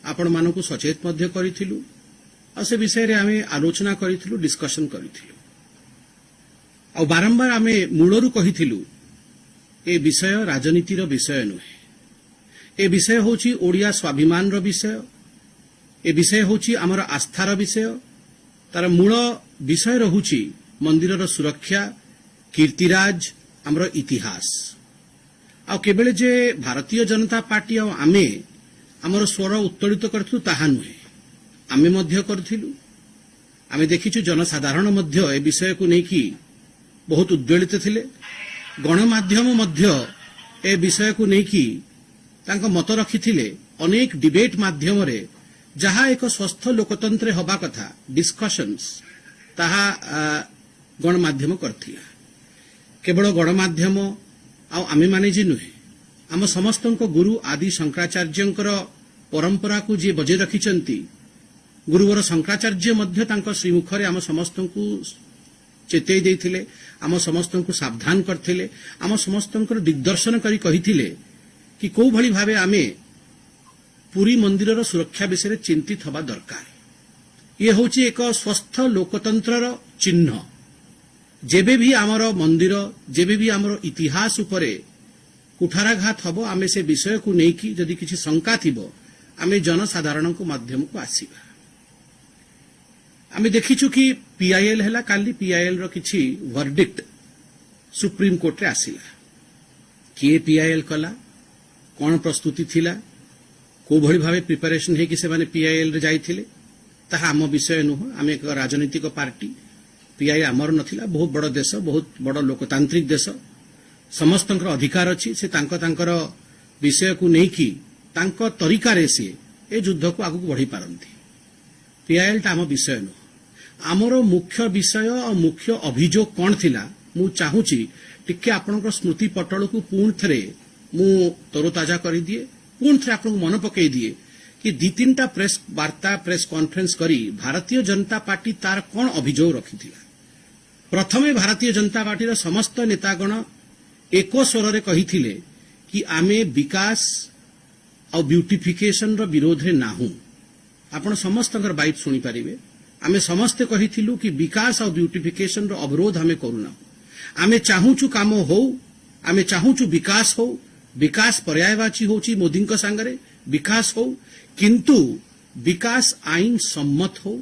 आपण मानकु सचेत मध्य करिथिलु आ से विषय रे आमे आलोचना करिथिलु डिस्कशन करिथिलु आ बारंबार आमे मूलरू कहिथिलु ए विषय राजनीतिर विषय नुहे ए विषय होची ओडिया स्वाभिमान रो विषय ए विषय होची हमर आस्थार विषय तार मूल विषय रहुची मंदिर रो सुरक्षा कीर्तिराज हमर इतिहास आ केबेले जे भारतीय जनता पार्टी आ आमे हमर स्वर उत्तोलित करथु ताहा नुहे आमे मध्य करथिलु आमे देखिछु जनसाधारण मध्य ए विषय को नेकी बहुत उद्वेलित थिले गणमाध्यम मध्य ए विषय को नेकी तांको मत रखिथिले अनेक डिबेट माध्यम रे जहा एक स्वस्थ लोकतंत्र हबा कथा डिस्कशंस ताहा गणमाध्यम करथिला केवल गणमाध्यम आ आमे माने जे नुहे आम समस्तंको गुरु आदि शंकराचार्यंकर परंपरा को जे बजे रखिचंती गुरुवर शंकराचार्य मध्य तांको श्रीमुखरे आम समस्तंको चेतई देथिले आम समस्तंको सावधान करथिले आम समस्तंकर दिग्दर्शन करी कहिथिले कि को भली भाबे आमे पुरी मंदिरर सुरक्षा विषय चिंतित हबा दरकार ये होची एक स्वस्थ लोकतंत्रर चिन्ह जेबे भी आमर मंदिर जेबे भी आमर इतिहास उपरे कुठाराघात हबो आमे से विषय को नेकी जदि किछि शंका थिबो आमे जनसाधारण को माध्यम को आसीबा आमे देखिछु कि पीआईएल हैला काली पीआईएल रो किछि वर्डिक्ट सुप्रीम कोर्ट रे आसीला के पीआईएल कला कोन प्रस्तुति थिला को भली भाबे प्रिपरेशन हे कि से माने पीआईएल रे जाइथिले ताहा हम विषय नुह आमे एक राजनीतिक पार्टी पीआई आमर नथिला बहुत बड़ देश बहुत बड़ लोकतांत्रिक देश समस्तंकर अधिकार अछि से तांकर विषय को नेकी तांको तरीका रे से ए युद्ध को आगु बढ़ी पारंती पीआईएल ता हम विषय नुह आमर मुख्य विषय और मुख्य अभियोग कौन थिला मु चाहूची टिके आपनकर स्मृति पटल को पूर्ण थरे मु तरोताजा करी दिए पूर्ण थरे आपन मन पकई दिए कि दी तीनटा प्रेस वार्ता प्रेस कॉन्फ्रेंस करी भारतीय जनता पार्टी तार कौन अभियोग रखिथिला प्रथमे भारतीय जनता पार्टी रो समस्त नेतागण एको स्वर रे कहिथिले कि आमे विकास और ब्यूटिफिकेशन रो विरोध रे नाहु आपण समस्तंकर बाइट सुनी परिबे आमे समस्त कहिथिलु कि विकास और ब्यूटिफिकेशन रो अवरोध हमें करूना आमे चाहूचु काम हो आमे चाहूचु विकास पर्यायवाची होची मोदींक सांगरे विकास हो किंतु विकास आईन सम्मत हो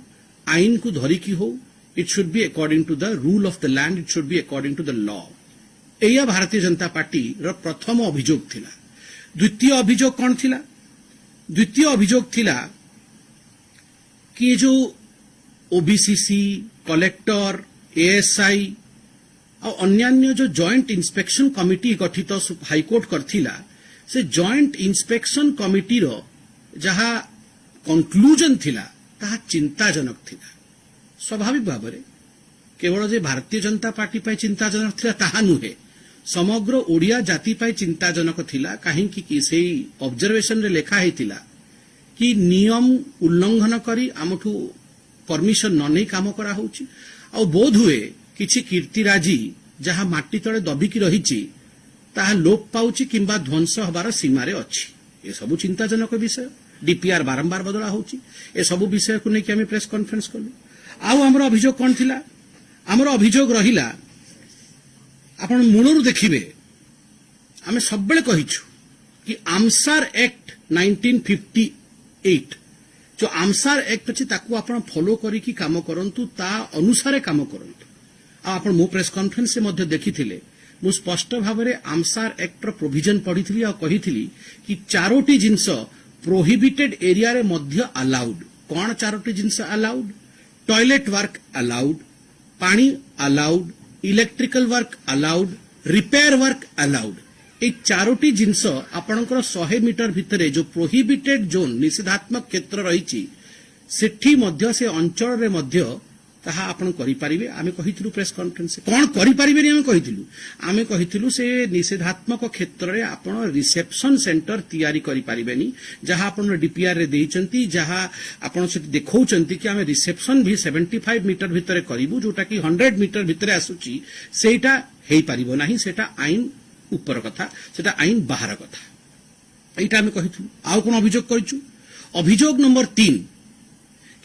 आईन को धरिकी हो it should be according to the rule of the land it should be according to the law एया भारतीय जनता पार्टी रो प्रथम अभियोग थिला द्वितीय अभियोग कौन थिला द्वितीय अभियोग थिला कि जो ओबीसीसी कलेक्टर एएसआई और अन्यान्य जो जॉइंट इंस्पेक्शन कमिटी गठित हाईकोर्ट करथिला से जॉइंट इंस्पेक्शन कमिटी रो जहा कंक्लूजन थिला ताहा चिंताजनक थिला स्वाभाविक भाव में केवल जे भारतीय जनता पार्टी पाई चिंताजनक थिला ताहा नुहे समग्र ओडिया जाति पाई चिंताजनक थिला काहे कि सेही ऑब्जर्वेशन रे लेखा हेतिला कि नियम उल्लंघन करी आमठू परमिशन न नै काम करा होउची आ बोध हुए किछि कीर्तिराजी जहा माटी तळे दबिकी रहिची ताहा लोप पाउची किंबा ध्वंस हबार सीमा रे अछि ए सब चिंताजनक विषय डीपीआर बारंबार बदला होउची ए सब विषय को नै कि हम प्रेस कॉन्फ्रेंस करलु आउ हमर अभियोग कोन थिला हमर अभियोग रहिला आपण मूलरू देखिबे आमे सबबेले कहिछु कि आमसार एक्ट 1958 जो आमसार एक्ट अछि ताकू आपण फॉलो करी कि काम करंतु ता अनुसारे काम करंतु आ आपण मो प्रेस कॉन्फ्रेंस से मध्य देखिथिले मु स्पष्ट भाबरे आमसार एक्ट रो प्रोविजन पढिथिली आ कहिथिली कि चारोटी जिंस प्रोहिबिटेड एरिया रे मध्य अलाउड कोन चारोटी जिंस अलाउड टॉयलेट वर्क अलाउड पानी allowed electrical work allowed repair work allowed ए चारोटी जिंस आपणकर 100 मीटर भितरे जो प्रोहिबिटेड जोन निषेधात्मक क्षेत्र रहिछि सेठी मध्य से अंचल रे मध्य ताहा आपण करि परिबे आमे कहिथिलु प्रेस कॉन्फ्रेंस कोन करि परिबे आमे कहिथिलु से निषेधात्मक क्षेत्र रे आपण रिसेप्शन सेंटर तैयारी करि परिबेनी जहा आपण डीपीआर रे देइचंती जहा आपण से देखौचंती कि आमे रिसेप्शन भी 75 मीटर भितरे करिवु जोटा कि 100 मीटर भितरे आसुची सेटा हेई परिबो नाही सेटा आईन ऊपर कथा सेटा आईन बाहर कथा एटा आमे कहिथु आउ कोन अभियोग करिछु अभियोग नंबर 3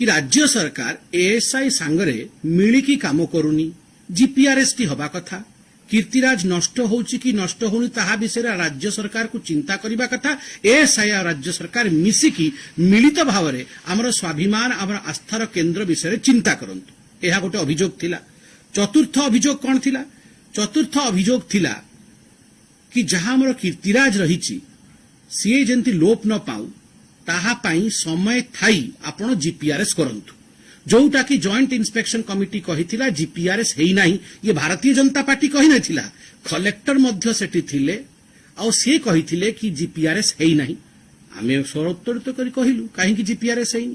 कि राज्य सरकार एएसआई सांगरे मिलिकी काम करूनी जीपीआरएस टी हवा कथा कीर्तिराज नष्ट होउची कि नष्ट होनी ताहा विषय राज्य सरकार को चिंता करिबा कथा एएसआई और राज्य सरकार मिसिकी मिलित भावरे हमर स्वाभिमान हमर आस्थार केंद्र विषय चिंता करंतु एहा गोटे अभियोग थिला। चतुर्थ अभियोग कोन थिला? चतुर्थ अभियोग थिला कि जहां हमर कीर्तिराज रहिची सीए जेंति लोप न पाऊ ताहा पाई समय थाई आपण जीपीआरएस करंतु जोटा कि जॉइंट इंस्पेक्शन कमिटी कहिथिला जीपीआरएस हेई नाही ये भारतीय जनता पार्टी कहि नथिला कलेक्टर मध्य सेठी थिले आ से कहिथिले कि जीपीआरएस हेई नाही आमे स्वरोत्तरित करी कहिलु काहे कि जीपीआरएस हेई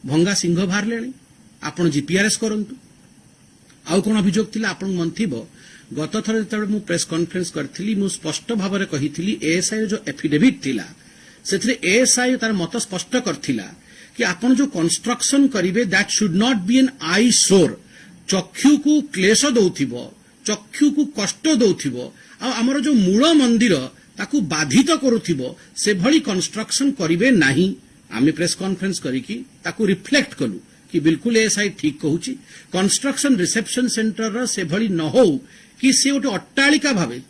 भंगा सिंह बाहरलेणी आपण जीपीआरएस करंतु आउ कोन अभियोग थिला आपण मन थिबो गत थर जेतबे मु प्रेस कॉन्फ्रेंस करथिली मु स्पष्ट भाबरे कहिथिली एएसआई जो एफिडेविट थिला सेथरे एएसआई तार मत स्पष्ट करथिला कि आपण जो कंस्ट्रक्शन करिवे that should not be an eyesore चक्षु को क्लेश दउथिबो चक्षु को कष्ट दउथिबो आ हमर जो मूल मंदिर ताकू बाधित करूथिबो से भली कंस्ट्रक्शन करिवे नाही। आमे प्रेस कॉन्फ्रेंस करिकी ताकू रिफ्लेक्ट कलु कि बिल्कुल एएसआई ठीक कहूची कंस्ट्रक्शन रिसेप्शन सेंटर रा से भली न हो कि से गोटे अट्टालिका भावे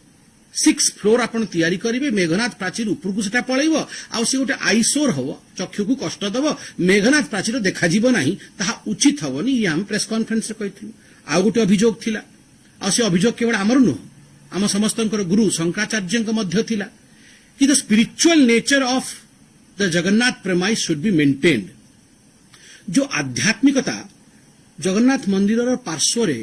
6 फ्लोर आपण तैयारी करिवे मेघनाथ प्राचीर उपरकू सेटा पळैबो आ से गोटे आईसोर हबो चक्षु को कष्ट दबो मेघनाथ प्राचीर देखा जीवो नाही ताहा उचित हबोनी ये हम प्रेस कॉन्फ्रेंस रे कहिथिलु। आ गोटे अभियोग थिला आ से अभियोग केवल हमर न हम समस्तंकर गुरु शंकराचार्यଙ୍କ मध्य थिला कि the spiritual nature of the Jagannath premise should be maintained. जो आध्यात्मिकता जगन्नाथ मंदिर रो पार्श्व रे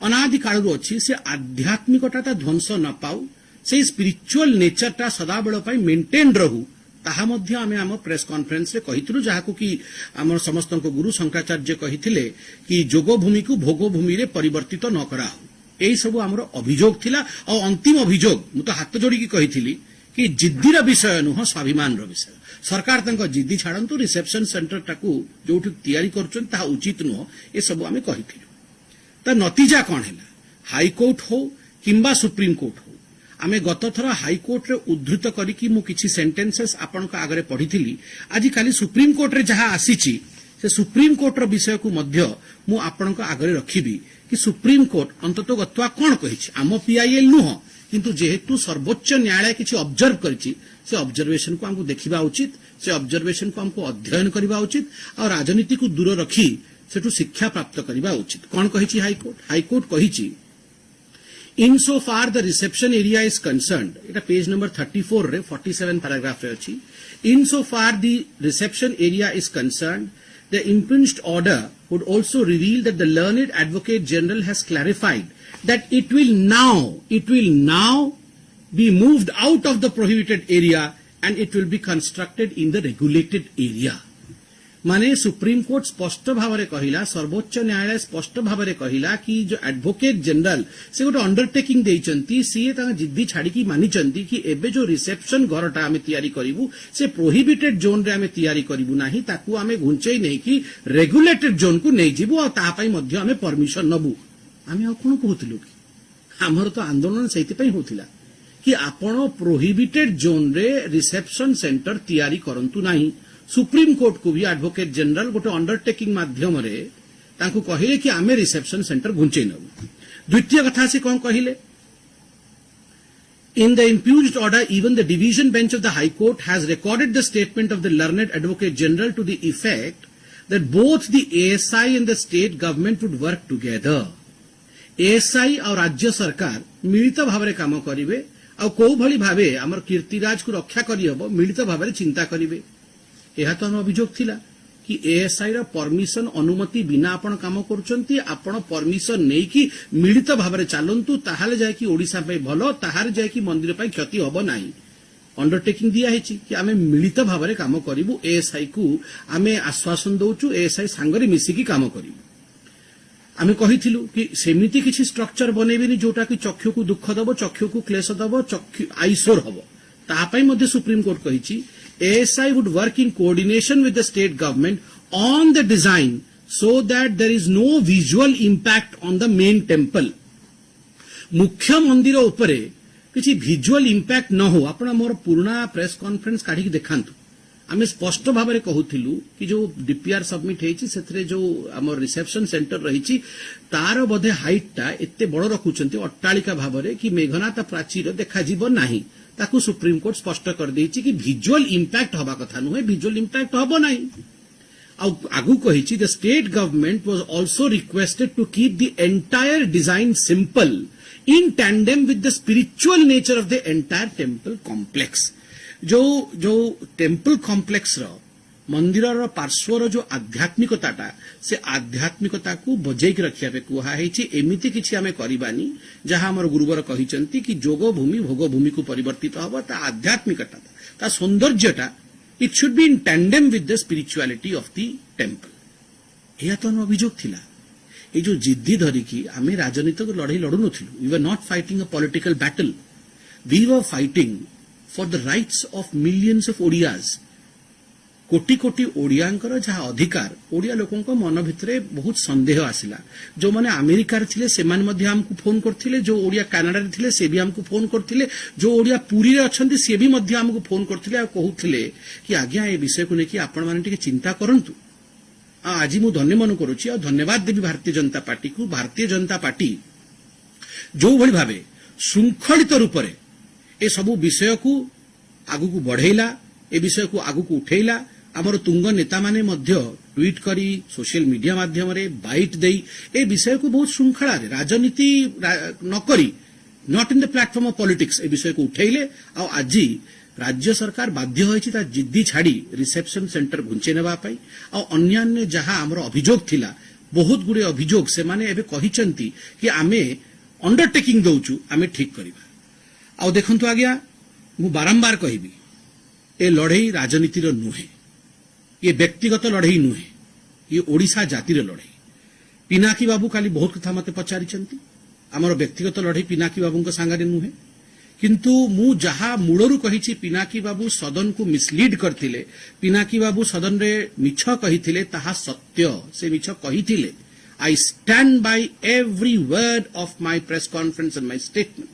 अनादि काल अच्छी से आध्यात्मिकता ध्वंस न पाऊ से स्पिरिचुअल नेचरटा सदाबेल मेंटेन रहू ताहा मध्य आमे आम प्रेस कॉन्फ्रेंस रे कहितलु जहाकू कि आम समस्तंक गुरु शंकराचार्य कहिथिले कि जोग भूमि को भोग भूमि रे परिवर्तित न कराहु एई सब हमर अभियोग थिला। और अंतिम अभियोग मु तो हाथ जोड़ी की कहिथिली कि जिद्दीर विषय नुह स्वाभिमान रो विषय सरकार तंक जिद्दी छाड़ंतु रिसेप्शन सेंटर टाकू जोठी तैयारी करछन ताहा उचित नुह ए सब आमे कहिथिलु। ता नतीजा कौन है हाईकोर्ट हो किंबा सुप्रीम कोर्ट हो आमे गत थर हाईकोर्ट रे उद्धृत करिकी मु किछि सेंटेंसेस आपनक आगरे पढिथिली आज काली सुप्रीम कोर्ट रे जहा आसीची से सुप्रीम कोर्ट रो विषय को मध्य मु आपनक आगरे रखिबी कि सुप्रीम कोर्ट अंततो गत्वा कोन कहिछि आम पीआईएल नुह किंतु जेहेतु सर्वोच्च न्यायालय किछि ऑब्जर्व करिछि से ऑब्जर्वेशन को हमको देखिबा उचित से ऑब्जर्वेशन को हमको अध्ययन करिबा उचित और राजनीति को दूर रखी सेठू शिक्षा प्राप्त करबा उचित। कौन कहिछि हाईकोर्ट कहिछि in so far the reception area is concerned एटा पेज नंबर 34 रे 47 पैराग्राफ रे अछि in so far the reception area is concerned the impugned order would also reveal that the learned advocate general has clarified that it will now be moved out of the prohibited area and it will be constructed in the regulated area. माने Supreme Court स्पष्ट भाव कहिला सर्वोच्च न्यायालय स्पष्ट भाव कहिला कि जो एडवोकेट जनरल से गोटे अंडरटेकिंग देइचंती सीए ता जिद्दी छाड़ी की मानिचंती कि एबे जो रिसेप्शन घरटा आमे तैयारी करिवु से प्रोहिबिटेड जोन रे आमे तैयारी करिवु नाही ताकू आमे घुंचेई नै कि रेगुलेटेड जोन को नै जिवु आ ता पई मध्य आमे परमिशन नबु। आमे आ कोन कहउतिलु कि हमर तो आंदोलन सेति पई होतिला कि आपण प्रोहिबिटेड जोन रे रिसेप्शन सेंटर तैयारी करंतु नाही। सुप्रीम कोर्ट को भी एडवोकेट जनरल गोटे अंडरटेकिंग माध्यम रे तांको कहिले कि आमे रिसेप्शन सेंटर घुंचेई नबु। द्वितीय कथा से कोन कहिले in the impugned order even the division bench of the High Court has recorded the statement of the learned advocate general to the effect that both the ASI and the state government would work together. ASI और राज्य सरकार मिलित भाव काम करिवे आ को भली भावे हमर कीर्तिराज को रक्षा करि हबो मिलित भाव चिंता करिवे। यह तो हम अभियोग थिला कि एएसआई रा परमिशन अनुमति बिना आपण काम करूचंती आपण परमिशन नै कि मिलित भाव चलंतु ताहाले जाय कि ओडिसा पे भलो ताहार जाय कि मंदिर पे क्षति हबो नाही। अंडरटेकिंग दिया हेची कि आमे मिलित भाव काम करिवु एएसआई को आमे आश्वासन दउचु एएसआई सांगरे मिसी की काम करिवु। आमे कहिथिलु कि सेमिति किछि स्ट्रक्चर बनेबेनी जोटा कि चक्षु को दुख दबो चक्षु को क्लेश दबो चक्षु आईसोर हबो ता पई मध्ये सुप्रीम कोर्ट कहिछि ASI would work in coordination with the state government on the design so that there is no visual impact on the main temple. मुख्य मंदिर उपरे किसी विजुअल इम्पैक्ट न हो। आपण मोर पुराना प्रेस कॉन्फ्रेंस काढी देखांतु आम स्पष्ट भाव में कहूलु कि जो डीपीआर सबमिट होती से जो आम रिसेप्शन सेंटर रही तार बोधे हाइटा एत बड़ रखुंट अट्टालिका भाव में कि मेघनाथ प्राचीर देखा नाही ताकू सुप्रीम कोर्ट स्पष्ट कर देछि कि विजुअल इंपैक्ट हवा कथा नुहे विजुअल इंपैक्ट हबो नाही आगु कही the state government was also requested to keep the entire design simple in tandem with the spiritual nature of the entire temple complex जो जो टेम्पल कॉम्प्लेक्स रो मंदिर पार्श्वर जो आध्यात्मिकता से आध्यात्मिकता को बजैक रखिया पे कुहाई एमती किसी आम करवानी जहाँ आम गुरुवर कहते कि जोग भूमि भोग भूमि को परिवर्तित हम आध्यात्मिकता ता सौंदर्यटा it should be in tandem with the spirituality of the temple यह तो अभियोग थिला ये जो जिद्दी धरिकी आम राजनीतिक लड़ाई लड़ू नथिलु we were not fighting a political battle we were fighting for the rights of millions of Odias कोटी कोटी ओडियांकर जहाँ अधिकार ओडिया लोकों मन भितर बहुत संदेह आसिला जो माने अमेरिका रे थिले सेमान मध्ये हमकु फोन करथिले जो ओडिया कनाडा रे थिले से भी हमकु फोन करथिले जो ओडिया पुरी रे अछंती से भी मध्ये हमकु फोन करथिले आ कहउथिले कि आज्ञा ए विषय को लेके आपण माने टिके चिंता करंतु आज मु धन्य मन करूची और धन्यवाद देवी भारतीय जनता पार्टी को भारतीय जनता पार्टी जो भली भाबे श्रृंखलित रूप रे ए सबु विषय को आगु को बढ़ेला ए विषय को आगु को उठेला आमर तुंग नेता माने मध्य ट्वीट करी सोशल मीडिया माध्यम रे बाइट देई ए विषय को बहुत श्रृंखला रे राजनीति न करी not in the platform of politics ए विषय को उठेले आ आज राज्य सरकार बाध्य होईछि ता जिद्दी छाड़ी रिसेप्शन सेंटर घुंचे नेबा पई आ अन्यान्य जहां हमर अभियोग थिला बहुत गुडे अभियोग से माने एबे कहिचंती कि आमे अंडरटेकिंग दउचु आमे ठीक करिबा आ देखंतु आज्ञा मु बारंबार कहिबी ए लड़ई राजनीतिर नुहे ये व्यक्तिगत लड़ई नुहे ये ओडिशा जातिर लड़ई पिनाकी बाबू काली बहुत कथा मते पचारिचंती आमर व्यक्तिगत लड़ई पिनाकी बाबू सांगरे नुहे किंतु मु जहा मूलरू कहिछि पिनाकी बाबू सदन को मिसलीड करथिले पिनाकी बाबू सदन रे मिछ कहिथिले ताहा सत्य से मिछ कहिथिले I stand by every word of my press conference and my statement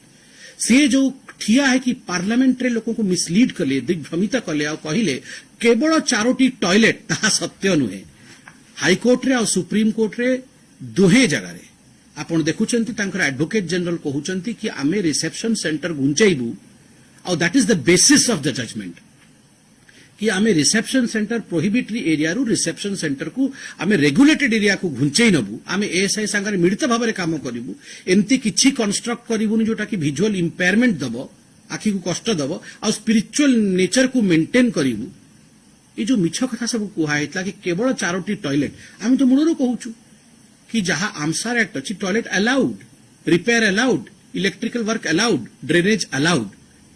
से जो ठिया है कि पार्लियामेंट रे लोगों को मिसलीड कले दिग्भ्रमित कले आ कहले केवल 4टी टॉयलेट ताहा सत्य नुहे हाईकोर्ट रे आ सुप्रीम कोर्ट रे दुहे जगह रे आपण देखुचंती तांकर एडवोकेट जनरल कहउचंती कि आमे रिसेप्शन सेंटर घुंचैबू और that is the basis of the judgement कि आमे रिसेप्शन सेंटर प्रोहिबिटरी एरिया रु रिसेप्शन सेंटर को आमे रेगुलेटेड एरिया को घुंचै नबू आमे एएसआई संगे मिलित भाव में काम करिवु एमती किछि कंस्ट्रक्ट करिवुनी जोटा कि विजुअल इंपेयरमेंट दबो आखि को कष्ट दबो आ स्पिरिचुअल नेचर को मेंटेन करिवु ये जो मिछ कथा सब कुहाइतला कि केवल 4टी टॉयलेट आमे तो मूलरू कहूछु कि जहां आमसार एक्ट अछि toilet allowed repair allowed electrical work allowed drainage allowed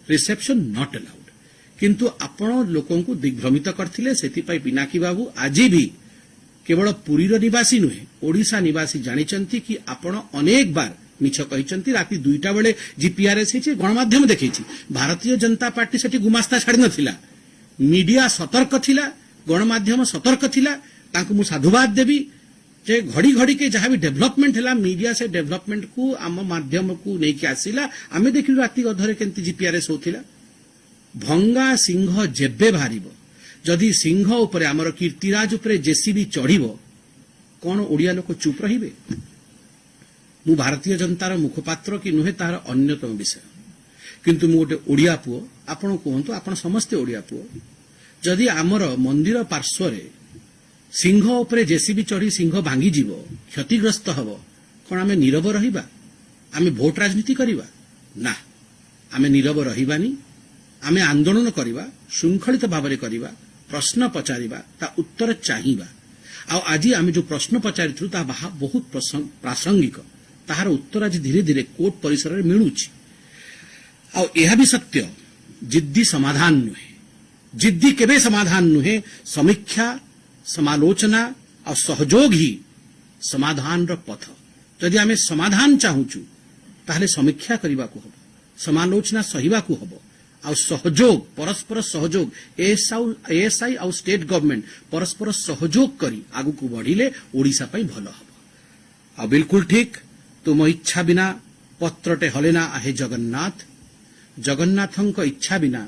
reception not allowed किंतु आपण लोकों को दिग्भ्रमित करथिले सेतिपाई पिनाकी बाबू आज भी केवल पुरीर निवासी नुहे ओडिशा निवासी जानिचंती कि आपण अनेक बार मिछ कहिचंती राति 2टा बेले जीपीआरएस हिची गणमाध्यम देखैछि भारतीय जनता पार्टी सेठी गुमास्ता छाड़ी नथिला मीडिया सतर्क थिला गणमाध्यम सतर्क थिला तांको मु साधुवाद देबी जे घड़ी घड़ी के जहां भी डेवलपमेंट हैला मीडिया से डेवलपमेंट को आम माध्यम को नहीं के आसिला आमे देखिलु राति अधरे केंती जीपीआरएस होथिला भंगा सिंह जेबे बाहरिबो जदि सिंह उपरे आमर कीर्तिराज उपरे जेसीबी चढ़िबो कोन ओडिया लोक चुप रहिबे मु भारतीय जनतार मुखपात्र कि नुहे तार अन्यतम विषय किंतु मु गोटे ओडिया पुओ आपण कहंतु आपण समस्त ओडिया पुओ जदि आमर मंदिर पार्श्वरे सिंह उपरे जेसीबी चढ़ी सिंह भांगी जीवो क्षतिग्रस्त हबो कोन आमे नीरव रहिबा आमे भोट राजनीति करिबा ना आमे नीरव रहिबानी आमे आंदोलन करिबा श्रृंखलित भाव में करिबा प्रश्न पचारिबा ता उत्तर चाहिबा आ आज आमे जो प्रश्न पचारिथु ता बहुत प्रासंगिक ताहार उत्तर आज धीरे धीरे कोर्ट परिसर में मिलुछि आ एहा भी सत्य जिद्दी समाधान नुहे जिद्दी केबे समाधान नुहे समीक्षा समालोचना और सहयोग ही समाधान रो पथ जदि आमे समाधान चाहूचु ताहले समीक्षा करिबा को हबो समालोचना सहिबा को हबो आ सहयोग परस्पर सहयोग एएसआई और स्टेट गवर्नमेंट परस्पर सहयोग करी आगु को बढ़िले ओडिशा पई भलो हबो आ बिल्कुल ठीक तुम इच्छा बिना पत्रटे हलेना आहे जगन्नाथ जगन्नाथंक इच्छा बिना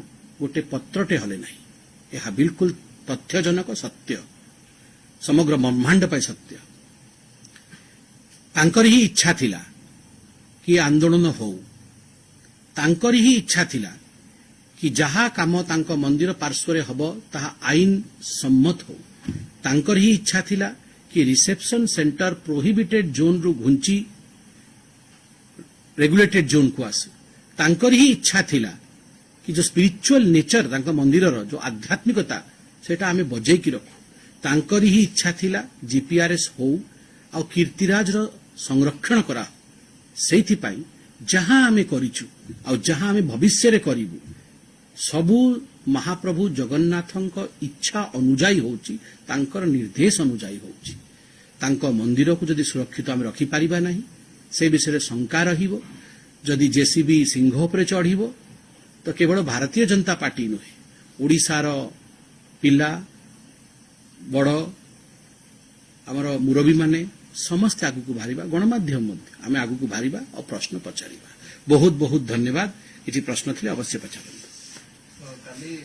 गोटे पत्रटे हले नाही यह बिल्कुल तथ्यजनक सत्य समग्र ब्रह्मांड पर सत्य तांकर ही इच्छा थिला कि आंदोलन हो तांकर ही इच्छा थिला कि जहा काम तांको मंदिर पार्श्वरे हबो ताहा आईन सम्मत हो तांकर ही इच्छा थिला कि रिसेप्शन सेंटर प्रोहिबिटेड जोन रु घुंची रेगुलेटेड जोन को आसे तांकर ही इच्छा थिला कि जो स्पिरिचुअल नेचर तांको मंदिर रो जो आध्यात्मिकता सेटा आमे बजै की रखु तांकर ही इच्छा थिला जीपीआरएस हो आ कीर्तिराज रो संरक्षण करा सेथि पाई जहां आमे करिछु आ जहां आमे भविष्य रे करिवु सबु महाप्रभु जगन्नाथଙ୍କ इच्छा अनुଯାୟୀ होउची तांकर निर्देश अनुଯାୟୀ होउची तांको मंदिर को जदि सुरक्षित आमे रखि परिबा नाही से विषय रे शंका रहिबो जदि जेसीबी सिंह उपरे चढ़िबो तो केवल भारतीय जनता पार्टी नुहे ओडिशार पिला बड़ आमर मुरबी माने समस्त आगु को बाहरिबा गणमाध्यम मध्य आमे आगु को बाहरिबा और प्रश्न पचारिबा बहुत बहुत धन्यवाद किछि प्रश्न थिले अवश्य पचारନ୍ତୁ काली